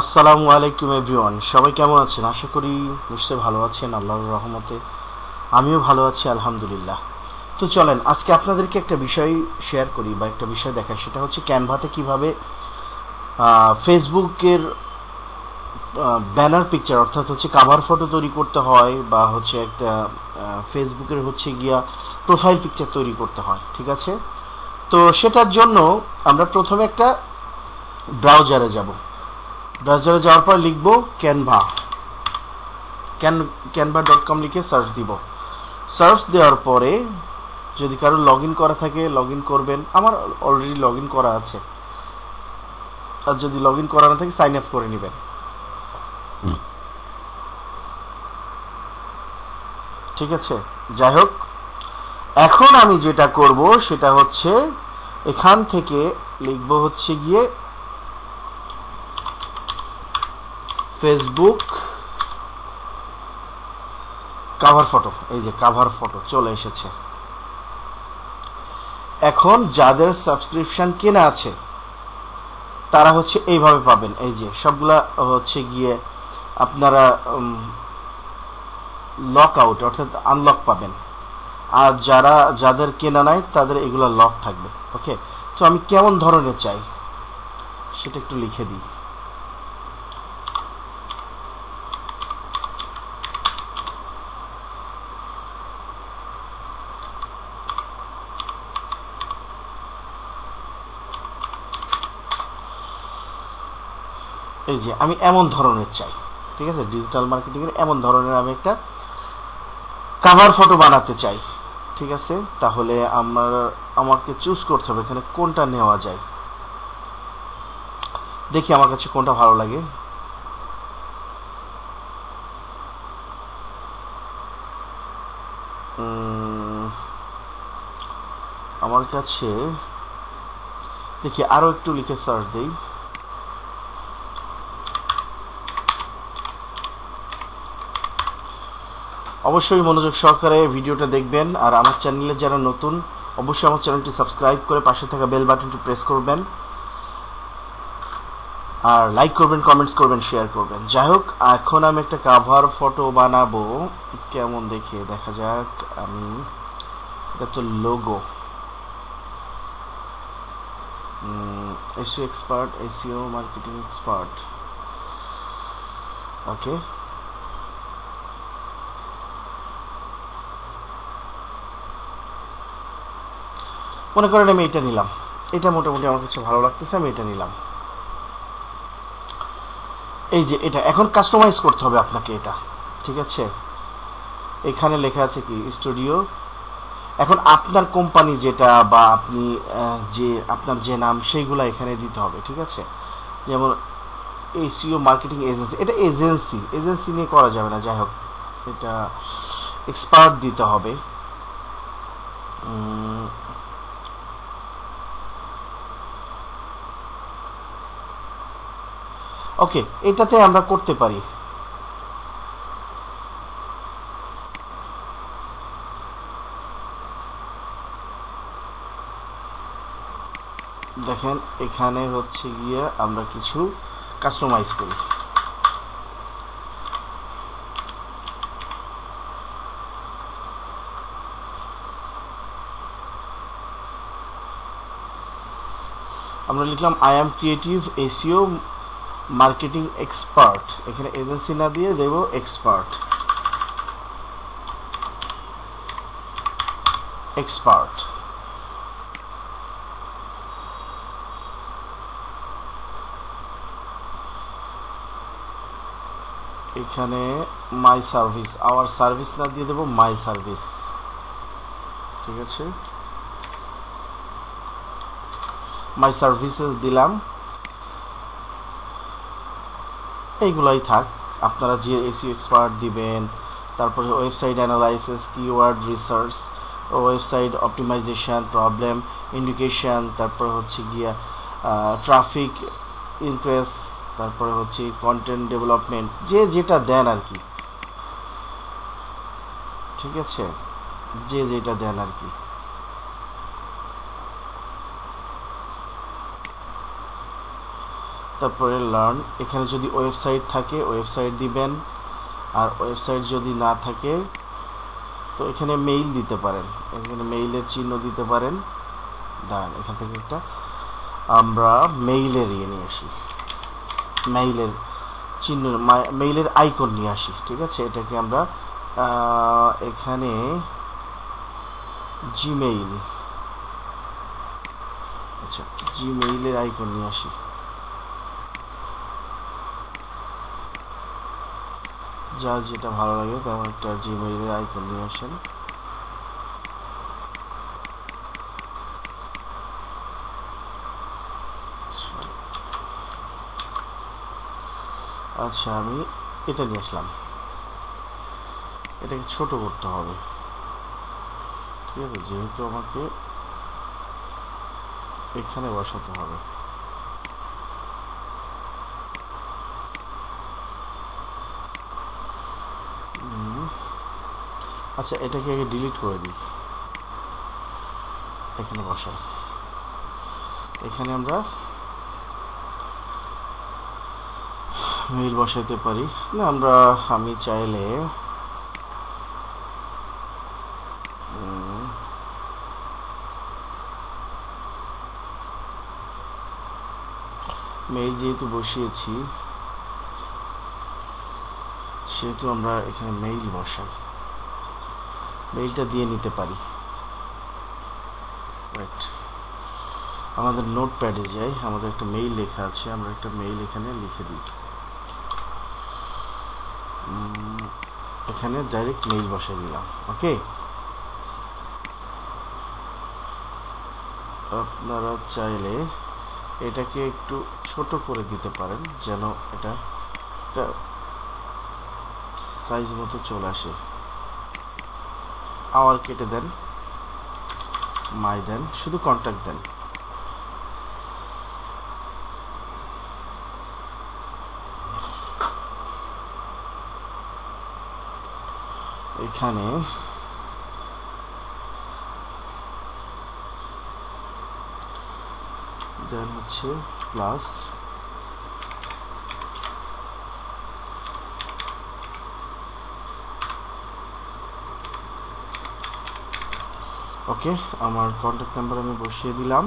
আসসালামু আলাইকুম এভরিওয়ান, সবাই কেমন আছেন? আশা করি নিশ্চয়ই ভালো আছেন আল্লাহর রহমতে। আমিও ভালো আছি আলহামদুলিল্লাহ। তো চলেন আজকে আপনাদেরকে একটা বিষয় শেয়ার করি বা একটা বিষয় দেখাই, সেটা হচ্ছে ক্যানভাতে কিভাবে ফেসবুকের ব্যানার পিকচার অর্থাৎ হচ্ছে কাভার ফটো তৈরি করতে হয়, বা হচ্ছে একটা ফেসবুকের হচ্ছে গিয়া প্রোফাইল পিকচার তৈরি করতে হয়। ঠিক আছে, তো সেটার জন্য আমরা প্রথমে একটা ব্রাউজারে যাব। ব্রাউজারে যাওয়ার পর লিখব ক্যানভা, canva.com লিখে সার্চ দিব। সার্চ দেওয়ার পরে যদি কারো লগ ইন করা থাকে লগ ইন করবেন। আমার অলরেডি লগ ইন করা আছে, আর যদি লগ ইন করা না থাকে সাইন আপ করে নেবেন। ঠিক আছে, যাই হোক, এখন আমি যেটা করব সেটা হচ্ছে এখান থেকে লিখব হচ্ছে গিয়ে ফেসবুক কাভার ফটো। এই যে কাভার ফটো চলে এসেছে। এখন যাদের সাবস্ক্রিপশন কেনা আছে তারা হচ্ছে এইভাবে পাবেন। এই যে সবগুলা হচ্ছে গিয়ে আপনারা লক আউট অর্থাৎ আনলক পাবেন, আর যাদের কেনা নাই তাদের এগুলা লক থাকবে। ওকে, তো আমি কেমন ধরনের চাই সেটা একটু লিখে দিই। এই যে আমি এমন ধরনের চাই। ঠিক আছে, ডিজিটাল মার্কেটিংয়ের এমন ধরনের আমি একটা কাভার ফটো বানাতে চাই। ঠিক আছে, তাহলে আমাকে চুজ করতে হবে এখানে কোনটা নেওয়া যায়। দেখি আমার কাছে কোনটা ভালো লাগে। আমার কাছে দেখি আরো একটু লিখে সার্চ দেই। অবশ্যই মনোযোগ সহকারে ভিডিওটা দেখবেন, আর আমার চ্যানেলে যারা নতুন অবশ্যই আমার চ্যানেলটি সাবস্ক্রাইব করে পাশে থাকা বেল বাটনটি প্রেস করবেন, আর লাইক করবেন, কমেন্টস করবেন, শেয়ার করবেন। যাই হোক, এখন আমি একটা কাভার ফটো বানাবো। কেমন দেখে দেখা যাক। আমি এটা তো logo, SEO expert, SEO marketing expert. Okay, মনে করেন আমি এটা নিলাম। এটা মোটামুটি আমার কাছে ভালো লাগতেছে, আমি এটা নিলাম। এই যে এটা এখন কাস্টমাইজ করতে হবে আপনাকে এটা। ঠিক আছে, এখানে লেখা আছে কি স্টুডিও। এখন আপনার কোম্পানি যেটা বা আপনি যে আপনার যে নাম সেইগুলো এখানে দিতে হবে। ঠিক আছে, যেমন এসইও মার্কেটিং এজেন্সি, এটা এজেন্সি নিয়ে করা যাবে না। যাই হোক, এটা এক্সপার্ট দিতে হবে। ওকে, এটাতে আমরা করতে পারি। দেখেন এখানে হচ্ছে গিয়ে আমরা কিছু কাস্টমাইজ করি। আমরা লিখলাম I am creative SEO marketing expert. এখানে এজেন্সি না দিয়ে দেব এক্সপার্ট। এখানে মাই সার্ভিস, আওয়ার সার্ভিস না দিয়ে দেব মাই সার্ভিস। ঠিক আছে, মাই সার্ভিসেস দিলাম। এইগুলাই থাক, আপনারা যে এসইও এক্সপার্ট দিবেন, তারপরে website analysis, keyword research, website optimisation, problem indication, তারপরে হচ্ছে গিয়া ট্রাফিক ইনক্রিজ, তারপরে হচ্ছে কন্টেন্ট ডেভেলপমেন্ট, যে যেটা দেন আর কি। ঠিক আছে, যে যেটা দেন আর কি। তারপরে লার্ন, এখানে যদি ওয়েবসাইট থাকে ওয়েবসাইট দিবেন, আর ওয়েবসাইট যদি না থাকে তো এখানে মেইল দিতে পারেন, এখানে মেইলের চিহ্ন দিতে পারেন। দাঁড়ান এখান থেকে একটা আমরা মেইলের নিয়ে আসি, মেইলের চিহ্ন, মেইলের আইকন নিয়ে আসি, ঠিক আছে। এটাকে আমরা এখানে জিমেইল, আচ্ছা জিমেইলের আইকন নিয়ে আসি। যা যেটা ভালো লাগে তেমন একটা জিমেইলের আইকন নিয়ে আসেন। আচ্ছা আমি এটা নিয়ে আসলাম, এটাকে ছোট করতে হবে, ঠিক আছে, যেহেতু আমাকে এখানে বসাতে হবে। আচ্ছা এটাকে আগে ডিলিট করে দিই, এখানে বসাই। এখানে আমরা মেইল বসাইতে পারি না, আমি চাইলে মেইল যেহেতু বসিয়েছি সেহেতু আমরা এখানে মেইল বসাই, মেইলটা দিয়ে নিতে পারি। রাইট, আমাদের নোটপ্যাডে যাই, আমাদের একটা মেইল লেখা আছে, আমরা একটা মেইল এখানে লিখে দিই, এখানে ডাইরেক্ট মেইল বসাই দিলাম। ওকে, আপনারা চাইলে এটাকে একটু ছোট করে দিতে পারেন যেন এটা সাইজ মতো চলে আসে। আওয়ার কেটে দেন, মাই দেন, শুধু কন্ট্যাক্ট দেন। এখানে দেন হচ্ছে প্লাস, ওকে, আমার কন্ট্যাক্ট নাম্বার আমি বসিয়ে দিলাম,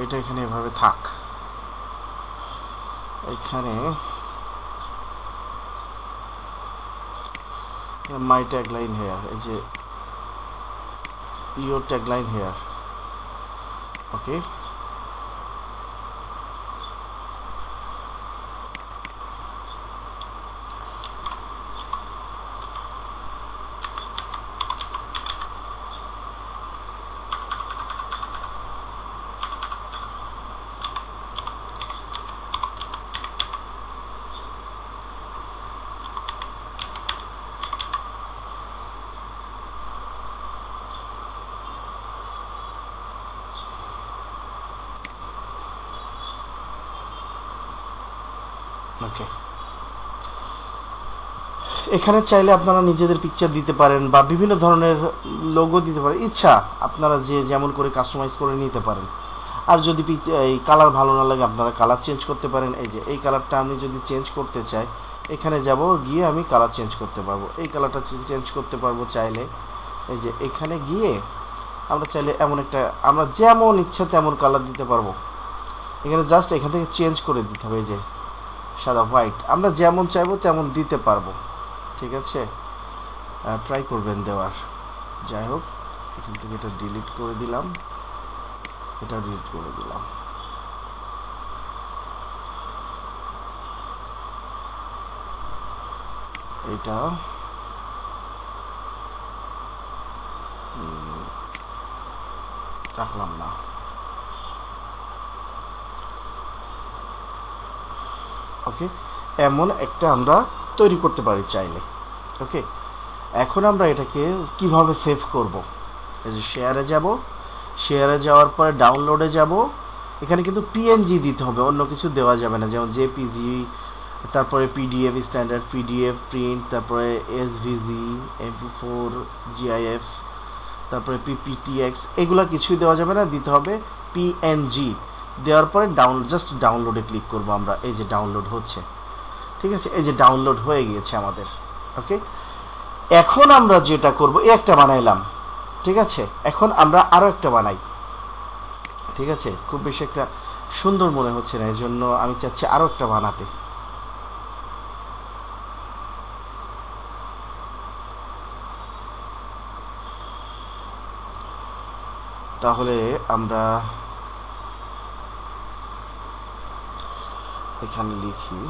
এটা এখানে এভাবে থাক। এখানে মাই ট্যাগলাইন হেয়ার, এই যে ইয়োর ট্যাগলাইন হেয়ার। ওকে, ওকে, এখানে চাইলে আপনারা নিজেদের পিকচার দিতে পারেন বা বিভিন্ন ধরনের লোগো দিতে পারেন, ইচ্ছা আপনারা যে যেমন করে কাস্টমাইজ করে নিতে পারেন। আর যদি এই কালার ভালো না লাগে আপনারা কালার চেঞ্জ করতে পারেন। এই যে এই কালারটা আমি যদি চেঞ্জ করতে চাই এখানে যাব, গিয়ে আমি কালার চেঞ্জ করতে পারবো, এই কালারটা চেঞ্জ করতে পারবো চাইলে। এই যে এখানে গিয়ে আমরা চাইলে এমন একটা, আমরা যেমন ইচ্ছা তেমন কালার দিতে পারবো। এখানে জাস্ট এখান থেকে চেঞ্জ করে দিতে হবে, এই যে সাদা হোয়াইট, আমরা যেমন চাইবো তেমন দিতে পারবো, ঠিক আছে। ট্রাই করবেন দেওয়ার। যাই হোক, এখান থেকে এটা ডিলিট করে দিলাম, এটা ডিলিট করে দিলাম। এটা রাখলাম না। ওকে, এমন একটা আমরা তৈরি করতে পারি চাইলে। ওকে, এখন আমরা এটাকে কিভাবে সেভ করব? এই যে শেয়ারে যাব, শেয়ারে যাওয়ার পরে ডাউনলোডে যাব, এখানে কিন্তু পিএনজি দিতে হবে, অন্য কিছু দেওয়া যাবে না, যেমন জেপিজি, তারপরে পিডিএফ, স্ট্যান্ডার্ড পিডিএফ প্রিন্ট, তারপরে এসভিজি, MP4, GIF, তারপরে PPTX, এগুলা কিছুই দেওয়া যাবে না, দিতে হবে পিএনজি, দেওয়ার পরে জাস্ট ডাউনলোডে ক্লিক করব আমরা। এই যে ডাউনলোড হচ্ছে, ঠিক আছে, এই যে ডাউনলোড হয়ে গিয়েছে আমাদের। ওকে, এখন আমরা যেটা করব, এই একটা বানাইলাম, ঠিক আছে, এখন আমরা আরও একটা বানাই। ঠিক আছে, খুব বেশি একটা সুন্দর মনে হচ্ছে না, এই জন্য আমি চাচ্ছি আরও একটা বানাতে। তাহলে আমরা এখানে লিখি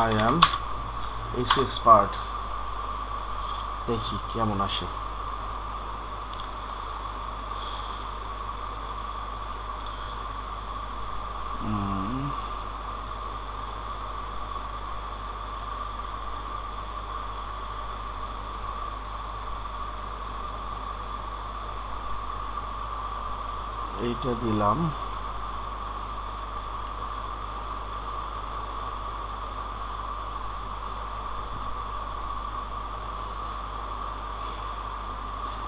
I am SEO expert, দেখি কেমন আসে। এইটা দিলাম,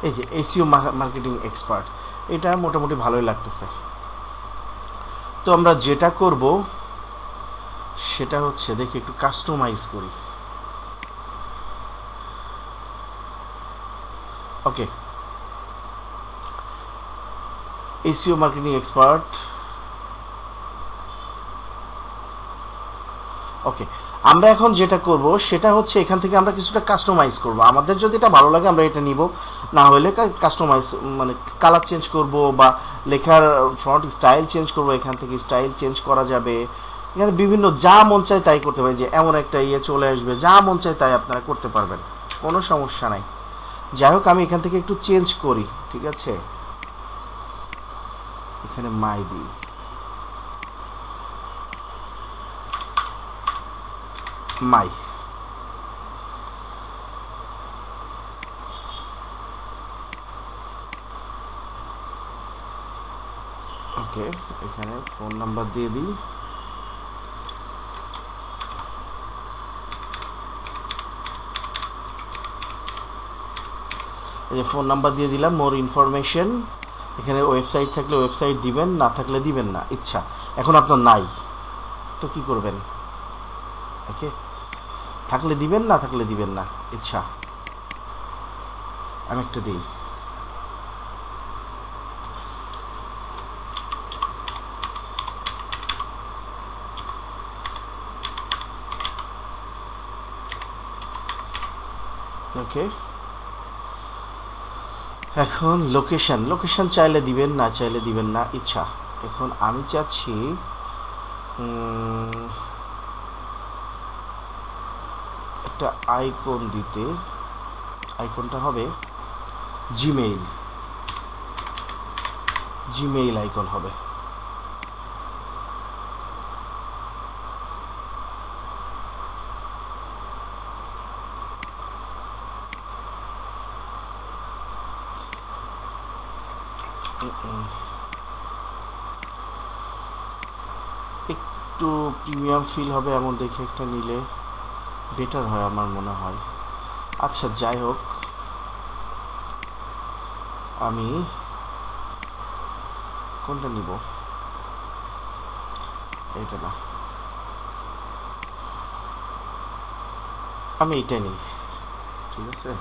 এই যে এসইও মার্কেটিং এক্সপার্ট, এটা মোটামুটি ভালোই লাগতেছে। তো আমরা যেটা করব সেটা হচ্ছে, দেখি একটু কাস্টমাইজ করি। ওকে, এসইও মার্কেটিং এক্সপার্ট, ওকে। আমরা এখন যেটা করব সেটা হচ্ছে, এখান থেকে আমরা কিছুটা কাস্টমাইজ করব। আমাদের যদি এটা ভালো লাগে আমরা এটা নিব, না হলে কাস্টমাইজ মানে কালার চেঞ্জ করব বা লেখার ফন্ট স্টাইল চেঞ্জ করব। এখান থেকে স্টাইল চেঞ্জ করা যাবে, এখানে বিভিন্ন যা মন চায় তাই করতে পারে, যে এমন একটা চলে আসবে, যা মন চায় তাই আপনারা করতে পারবেন, কোনো সমস্যা নাই। যাই হোক, আমি এখান থেকে একটু চেঞ্জ করি, ঠিক আছে, এখানে মাই দিই, মাই। ওকে, এখানে ফোন নাম্বার দিয়ে দিই। এই যে ফোন নাম্বার দিয়ে দিলাম, মোর ইনফরমেশন। এখানে ওয়েবসাইট থাকলে ওয়েবসাইট দিবেন, না থাকলে দিবেন না, ইচ্ছা। এখন আপনার নাই তো কি করবেন? ওকে, থাকলে দিবেন, না থাকলে দিবেন না, ইচ্ছা। আমি একটা দিই, ওকে। এখন লোকেশন চাইলে দিবেন, না চাইলে দিবেন না, ইচ্ছা। এখন আমি চাচ্ছি একটা আইকন দিতে। আইকনটা হবে জিমেইল আইকন হবে। একটু প্রিমিয়াম ফিল হবে এমন দেখে একটা নিলে বেটার হয় আমার মনে হয়। আচ্ছা, যাই হোক, আমি কোনটা নিব? এটা না, আমি এটা নিই, ঠিক আছে।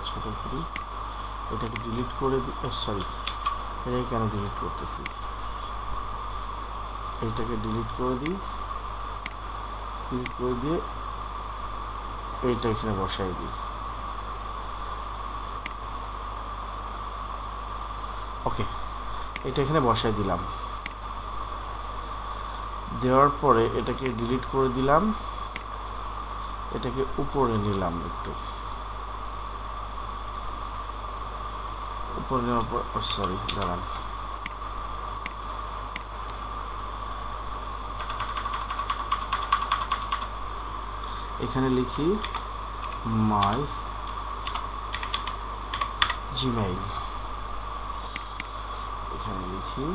ছোট করি, এটাকে ডিলিট করে দিই। সরি, এটাকে কেন ডিলিট করতেছি? এইটাকে ডিলিট করে দিই, ডিলিট করে দিয়ে এইটা এখানে বসাই দিই। ওকে, এটা এখানে বসাই দিলাম। দেওয়ার পরে এটাকে ডিলিট করে দিলাম, এটাকে উপরে নিলাম, একটু উপরে নেওয়ার পর, সরি দাঁড়ান, এখানে লিখি মাই জিমেইল, এখানে লিখি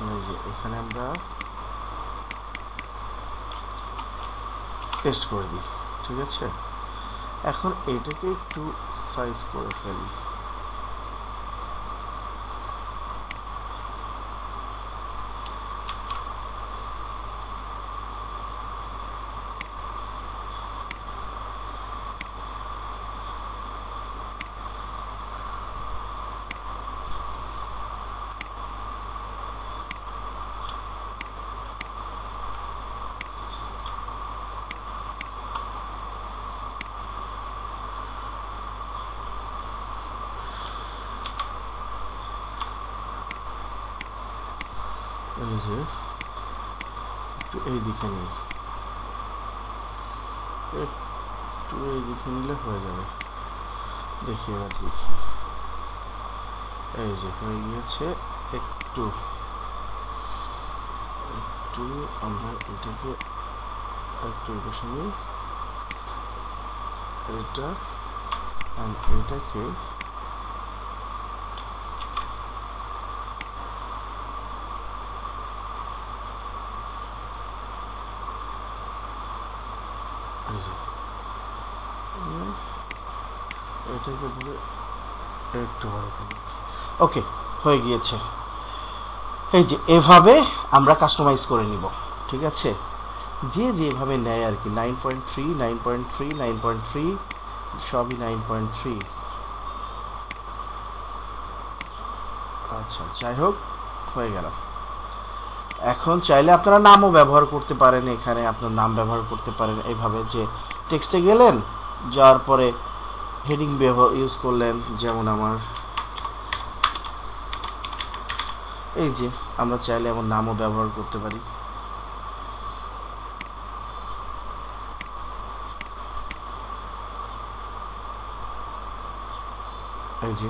এই যে এখানে আমরা পেস্ট করে দিই, ঠিক আছে। এখন এটাকে একটু সাইজ করে ফেলি। এই যে একটু এই দিকে নেই, একটু এই দিকে নিলে হয়ে যাবে। দেখি এবার দেখি, এই যে হয়ে গিয়েছে। একটু একটু আমরা এটাকে একটু বসে নিই, এটা এটাকে এটাকে বলে একটু বড় করে। ওকে, হয়ে গিয়েছে। এই যে এভাবে আমরা কাস্টমাইজ করে নিব, ঠিক আছে। যে যেভাবে নেয় আর কি। 9.3 9.3 9.3 সবই 9.3। আচ্ছা, যাই হোক, হয়ে গেল। এখন চাইলে আপনারা নামও ব্যবহার করতে পারেন, এখানে আপনার নাম ব্যবহার করতে পারেন। এইভাবে যে টেক্সটে গেলেন, যাওয়ার পরে হেডিং ব্যবহার ইউজ করলেন, যেমন আমার এই যে আমরা চাইলে এমন নামও ব্যবহার করতে পারি। এই যে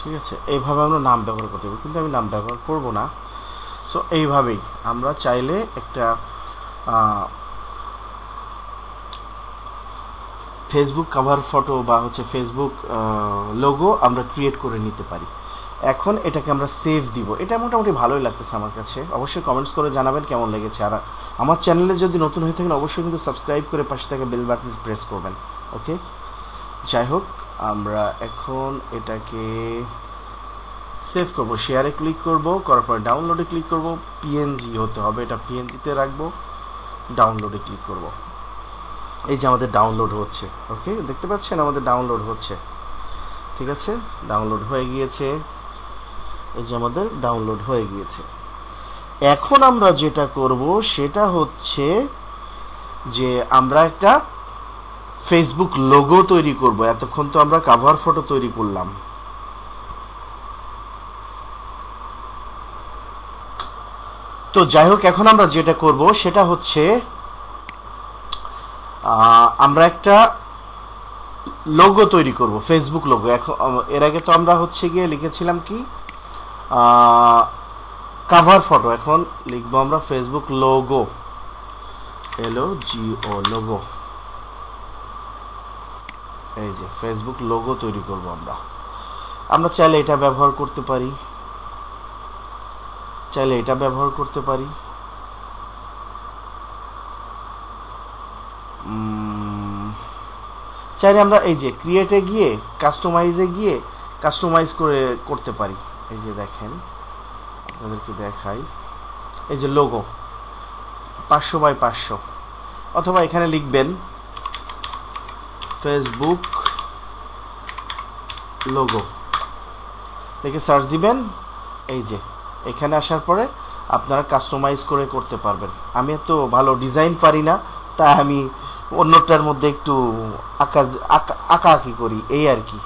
ঠিক আছে, এইভাবে আমরা নাম ব্যবহার করতে পারি, কিন্তু আমি নাম ব্যবহার করব না। সো এইভাবেই আমরা চাইলে একটা ফেসবুক কভার ফটো বা হচ্ছে ফেসবুক লোগো আমরা ক্রিয়েট করে নিতে পারি। এখন এটাকে আমরা সেভ দিব। এটা মোটামুটি ভালোই লাগতেছে আমার কাছে। অবশ্যই কমেন্টস করে জানাবেন কেমন লেগেছে। আর আমার চ্যানেলে যদি নতুন হয়ে থাকেন অবশ্যই কিন্তু সাবস্ক্রাইব করে পাশে থাকা বেল বাটন প্রেস করবেন। ওকে, যাই হোক, আমরা এখন এটাকে সেভ করব, শেয়ারে ক্লিক করব, করার পর ডাউনলোডে ক্লিক করব। পিএনজি হতে হবে, এটা পিএনজিতে রাখবো, ডাউনলোডে ক্লিক করব। এই যে আমাদের ডাউনলোড হচ্ছে। ওকে, দেখতে পাচ্ছেন আমাদের ডাউনলোড হচ্ছে, ঠিক আছে। ডাউনলোড হয়ে গিয়েছে, এই যে আমাদের ডাউনলোড হয়ে গিয়েছে। এখন আমরা যেটা করব সেটা হচ্ছে যে আমরা একটা ফেসবুক লোগো তৈরি করব। এতক্ষণ তো আমরা কভার ফটো তৈরি করলাম। তো যাই হোক, এখন আমরা যেটা করব সেটা হচ্ছে আমরা একটা লোগো তৈরি করব, ফেসবুক লোগো। এখন এর আগে তো আমরা হচ্ছে গিয়ে লিখেছিলাম কি কভার ফটো, এখন লিখবো আমরা ফেসবুক লোগো, LOGO লোগো। এই যে ফেসবুক লোগো তৈরি করব আমরা চাইলে এটা ব্যবহার করতে পারি, চাইলে এটা ব্যবহার করতে পারি। চাইলে আমরা এই যে ক্রিয়েটে গিয়ে কাস্টমাইজে গিয়ে কাস্টমাইজ করে করতে পারি। এই যে দেখেন, আপনাদেরকে দেখাই, এই যে লোগো 500 বাই 500, অথবা এখানে লিখবেন ফেসবুক লোগো, লিখে সার্চ দিবেন। এই যে এখানে আসার পরে আপনারা কাস্টমাইজ করে করতে পারবেন। আমি এত ভালো ডিজাইন পারি না, তাই আমি অন্যটার মধ্যে একটু আঁকাআঁকি করি, এই আর কি।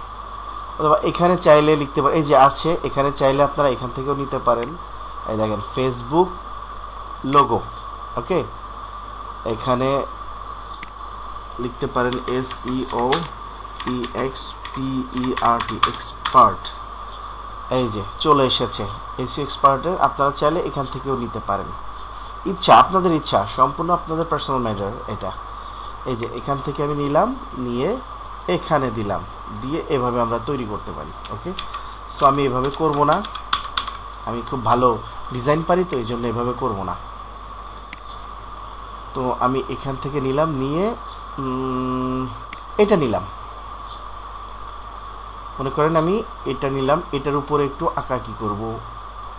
অথবা এখানে চাইলে লিখতে পারেন, এই যে আছে এখানে, চাইলে আপনারা এখান থেকেও নিতে পারেন। এই দেখেন ফেসবুক লোগো। ওকে, এখানে লিখতে পারেন SEOEXPERT, এক্সপার্ট। এই যে চলে এসেছে SEO এক্সপার্টের। আপনারা চাইলে এখান থেকেও নিতে পারেন, ইচ্ছা, আপনাদের ইচ্ছা, সম্পূর্ণ আপনাদের পার্সোনাল ম্যাটার এটা। এই যে এখান থেকে আমি নিলাম, নিয়ে এখানে দিলাম, দিয়ে এভাবে আমরা তৈরি করতে পারি। ওকে, সো আমি এভাবে করব না, আমি খুব ভালো ডিজাইন পারি তো এই জন্য এভাবে করব না। তো আমি এখান থেকে নিলাম, নিয়ে এটা নিলাম, মনে করেন আমি এটা নিলাম, এটার উপরে একটু আঁকাকি করব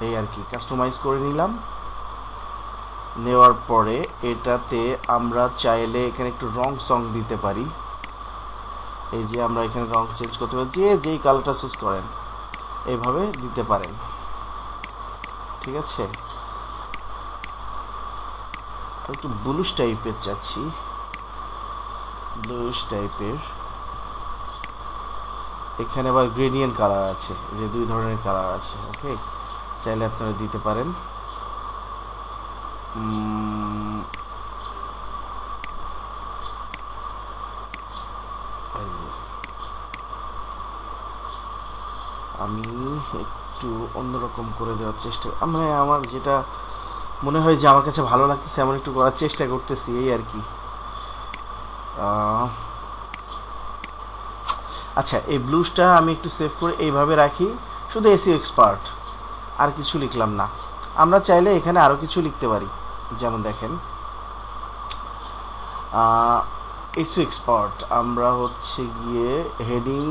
এই আর কি, কাস্টমাইজ করে নিলাম। নেওয়ার পরে এটাতে আমরা চাইলে এখানে একটু রং সং দিতে পারি। এই যে আমরা এখানে রং চেঞ্জ করতে পারি, যে যেই কালারটা চুজ করেন এইভাবে দিতে পারেন, ঠিক আছে। একটু ব্লুশ টাইপের চাচ্ছি, ব্লুশ টাইপের। এখানে আবার গ্রেডিয়েন্ট কালার আছে, যে দুই ধরনের কালার আছে। ওকে, চাইলে আপনারা দিতে পারেন। আমি একটু অন্যরকম করে দেওয়ার চেষ্টা, মানে আমার যেটা মনে হয় যে আমার কাছে ভালো লাগতেছে এমন একটু করার চেষ্টা করতেছি এই আর কি। আচ্ছা, এই ব্লুজটা আমি একটু সেভ করে এইভাবে রাখি, শুধু এসইও এক্সপার্ট, আর কিছু লিখলাম না। আমরা চাইলে এখানে আরও কিছু লিখতে পারি, যেমন দেখেন এসইও এক্সপার্ট। আমরা হচ্ছে গিয়ে হেডিং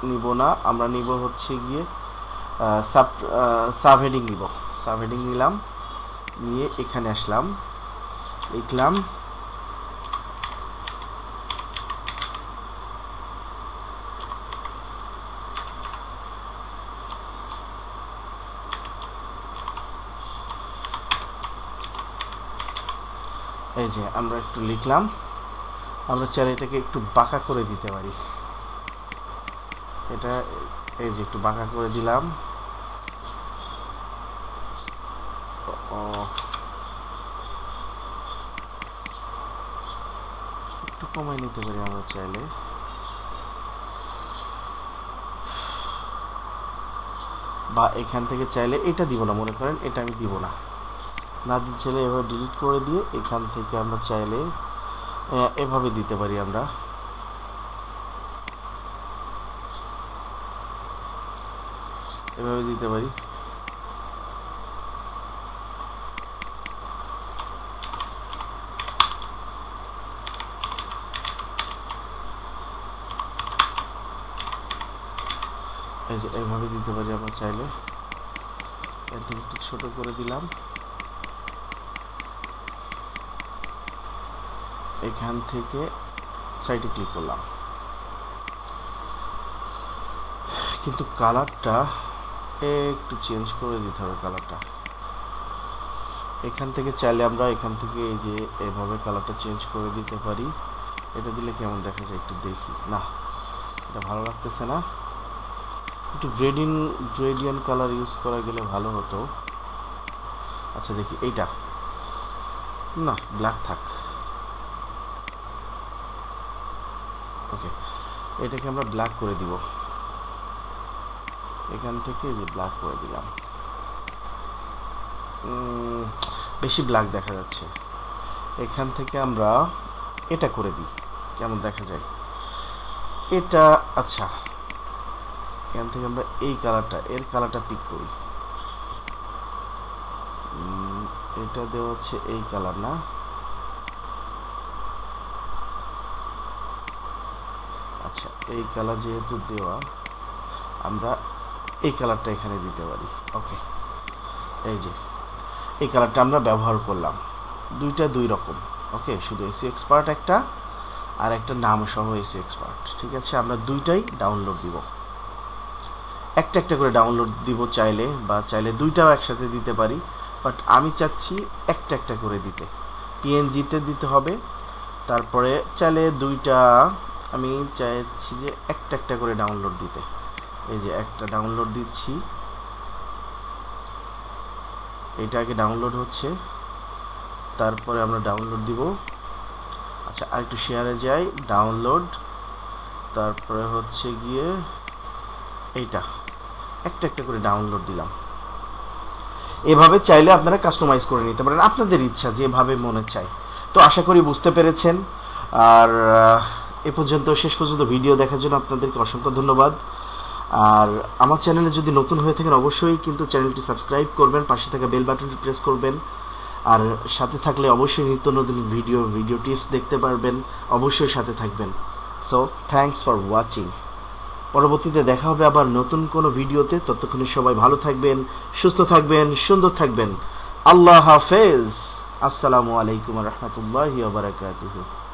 নিব না, আমরা নিব হচ্ছে গিয়ে সাব হেডিং নিব। সাব হেডিং নিলাম, নিয়ে এখানে আসলাম, লিখলাম এই যে আমরা একটু লিখলাম। আমরা চাইলে এটাকে একটু বাঁকা করে দিতে পারি, এটা এই যে একটু বাঁকা করে দিলাম। একটু কমাই নিতে পারি আমরা চাইলে, বা এখান থেকে চাইলে এটা দিব না, মনে করেন এটা আমি দিব না, না দিতে চাইলে এভাবে ডিলিট করে দিয়ে এখান থেকে আমরা চাইলে এভাবে দিতে পারি, আমরা এভাবে দিতে পারি। এই যে এইভাবে দিতে পারি আমরা চাইলে। এটা একটু ছোট করে দিলাম, এখান থেকে সাইডে ক্লিক করলাম, কিন্তু কালারটা একটু চেঞ্জ করে দিতে হবে। কালারটা এখান থেকে চাইলে আমরা এখান থেকে এই যে এভাবে কালারটা চেঞ্জ করে দিতে পারি। এটা দিলে কেমন দেখা যায় একটু দেখি, না এটা ভালো লাগতেছে না, একটু গ্রেডিয়েন্ট কালার ইউজ করা গেলে ভালো হতো। আচ্ছা দেখি, এইটা না, ব্ল্যাক থাক। ওকে, এটাকে আমরা ব্ল্যাক করে দিব, এখান থেকে যে ব্ল্যাক করে দিলাম, বেশি ব্ল্যাক দেখা যাচ্ছে। এখান থেকে আমরা এটা করে দিই, কেমন দেখা যায় এটা। আচ্ছা, এখান থেকে আমরা এই কালারটা, এর কালারটা পিক করি, এটা দেওয়া হচ্ছে এই কালার না, আচ্ছা এই কালার যেহেতু দেওয়া, আমরা এই কালারটা এখানে দিতে পারি। ওকে, এই যে এই কালারটা আমরা ব্যবহার করলাম, দুইটা দুই রকম। ওকে, শুধু এসইও এক্সপার্ট একটা, আর একটা নাম সহ এসইও এক্সপার্ট, ঠিক আছে। আমরা দুইটাই ডাউনলোড দিব, একটা একটা করে ডাউনলোড দিব চাইলে, বা চাইলে দুইটাও একসাথে দিতে পারি, বাট আমি চাচ্ছি একটা একটা করে দিতে, পিএনজিতে দিতে হবে। তারপরে চাইলে দুইটা, আমি চাইছি যে একটা একটা করে ডাউনলোড দিতে। এই যে একটা ডাউনলোড দিচ্ছি, এটা আগে ডাউনলোড হচ্ছে, তারপরে আমরা ডাউনলোড দিব। আচ্ছা, আর একটু শেয়ারে যাই, ডাউনলোড, তারপরে হচ্ছে গিয়ে এইটা একটা একটা করে ডাউনলোড দিলাম। এভাবে চাইলে আপনারা কাস্টমাইজ করে নিতে পারেন আপনাদের ইচ্ছা, যেভাবে মনে চায়। তো আশা করি বুঝতে পেরেছেন। আর এ পর্যন্ত শেষ পর্যন্ত ভিডিও দেখার জন্য আপনাদেরকে অসংখ্য ধন্যবাদ। আর আমার চ্যানেলে যদি নতুন হয়ে থাকেন অবশ্যই কিন্তু চ্যানেলটি সাবস্ক্রাইব করবেন, পাশে থাকা বেল বাটনটি প্রেস করবেন। আর সাথে থাকলে অবশ্যই নিত্য নতুন ভিডিও টিপস দেখতে পারবেন, অবশ্যই সাথে থাকবেন। So thanks for watching. পরবর্তীতে দেখা হবে আবার নতুন কোনো ভিডিওতে। ততক্ষণে সবাই ভালো থাকবেন, সুস্থ থাকবেন, সুন্দর থাকবেন। আল্লাহ হাফেজ। আসসালামু আলাইকুম ওয়া রাহমাতুল্লাহি ওয়া বারাকাতুহু।